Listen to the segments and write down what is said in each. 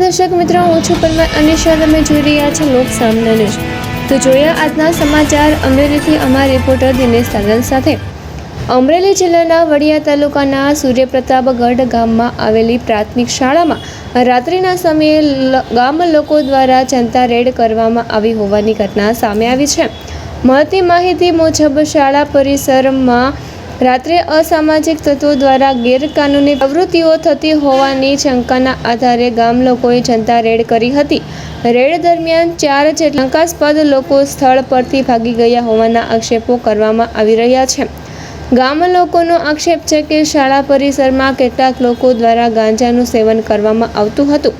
દર્શક મિત્રો, હું છું પરમાર અનિશા. તમે જોઈ રહ્યા છો લોક સામના ન્યૂઝ. તો જોયા આજના સમાચાર અમરેલીથી અમારા રિપોર્ટર દિનેશ સાગર સાથે. અમરેલી જિલ્લાના વડિયા તાલુકાના સૂર્યપ્રતાપગઢ ગામમાં આવેલી પ્રાથમિક શાળામાં રાત્રિના સમયે ગામ લોકો દ્વારા જનતા રેડ કરવામાં આવી હોવાની ઘટના સામે આવી છે. મળતી માહિતી મુજબ શાળા પરિસરમાં રાત્રે અસામાજિક તત્વો દ્વારા ગેરકાનૂની પ્રવૃત્તિઓ થતી હોવાની શંકાના આધારે ગામ લોકોએ જનતા રેડ કરી હતી. રેડ દરમિયાન 4 જેટલા શંકાસ્પદ લોકો સ્થળ પરથી ભાગી ગયા હોવાના આક્ષેપો કરવામાં આવી રહ્યા છે. ગામ લોકોનો આક્ષેપ છે કે શાળા પરિસરમાં કેટલાક લોકો દ્વારા ગાંજાનું સેવન કરવામાં આવતું હતું.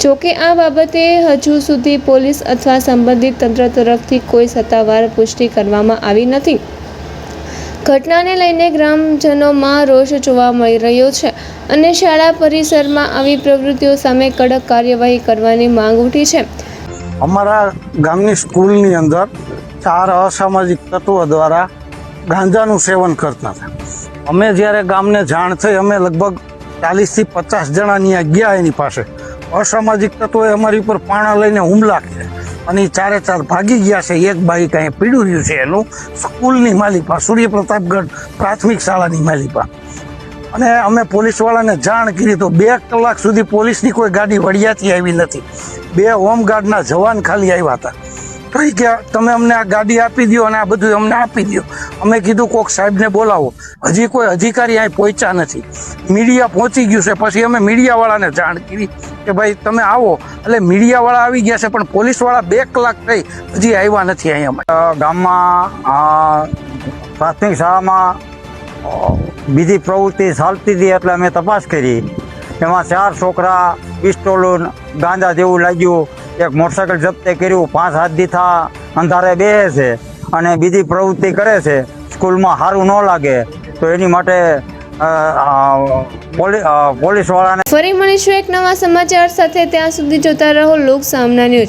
જોકે આ બાબતે હજુ સુધી પોલીસ અથવા સંબંધિત તંત્ર તરફથી કોઈ સત્તાવાર પુષ્ટિ કરવામાં આવી નથી. ઘટનાને લઈને ગ્રામજનોમાં રોષ જોવા મળી રહ્યો છે અને શાળા પરિસરમાં આવી પ્રવૃત્તિઓ સામે કડક કાર્યવાહી કરવાની માંગ ઉઠી છે. અમારા ગામની સ્કૂલની અંદર 4 અસામાજિક તત્વો દ્વારા ગાંજાનું સેવન કરતા હતા. અમે જ્યારે ગામને જાણ થઈ, અમે લગભગ 40 થી 50 જણા ત્યાં ગયા. એની પાસે અસામાજિક તત્વોએ અમારી ઉપર પાણા લઈને હુમલા કર્યા અને એ 4 ભાગી ગયા છે. એક બાઈક અહીં પીડ્યું રહ્યું છે, એનું સ્કૂલની માલિપા, સૂર્યપ્રતાપગઢ પ્રાથમિક શાળાની માલિપા. અને અમે પોલીસવાળાને જાણ કરી તો 2 કલાક સુધી પોલીસની કોઈ ગાડી વડિયાથી આવી નથી. 2 હોમગાર્ડના જવાન ખાલી આવ્યા હતા. તો એ કે તમે અમને આ ગાડી આપી દો અને આ બધું અમને આપી દો. અમે કીધું કોક સાહેબને બોલાવો. હજી કોઈ અધિકારી અહીં પહોંચ્યા નથી. મીડિયા પહોંચી ગયું છે. પછી અમે મીડિયાવાળાને જાણ કરી કે ભાઈ તમે આવો. એટલે મીડિયાવાળા આવી ગયા છે, પણ પોલીસવાળા 2 કલાક થઈ હજી આવ્યા નથી. અહીંયા ગામમાં પ્રાથમિક શાળામાં બીજી પ્રવૃત્તિ ચાલતી હતી, એટલે અમે તપાસ કરી. એમાં 4 છોકરા પિસ્તોલ ગાંજા જેવું લાગ્યું, એક મોટરસાયકલ જપ્તે કર્યું, 5 હાથ થા અંધારે બેસે છે અને બીજી પ્રવૃત્તિ કરે છે. સ્કૂલમાં સારું ન લાગે તો એની માટે પોલીસવાળાને. ફરી મળીશું એક નવા સમાચાર સાથે. ત્યાં સુધી જોતા રહો લોક સામના ન્યૂઝ.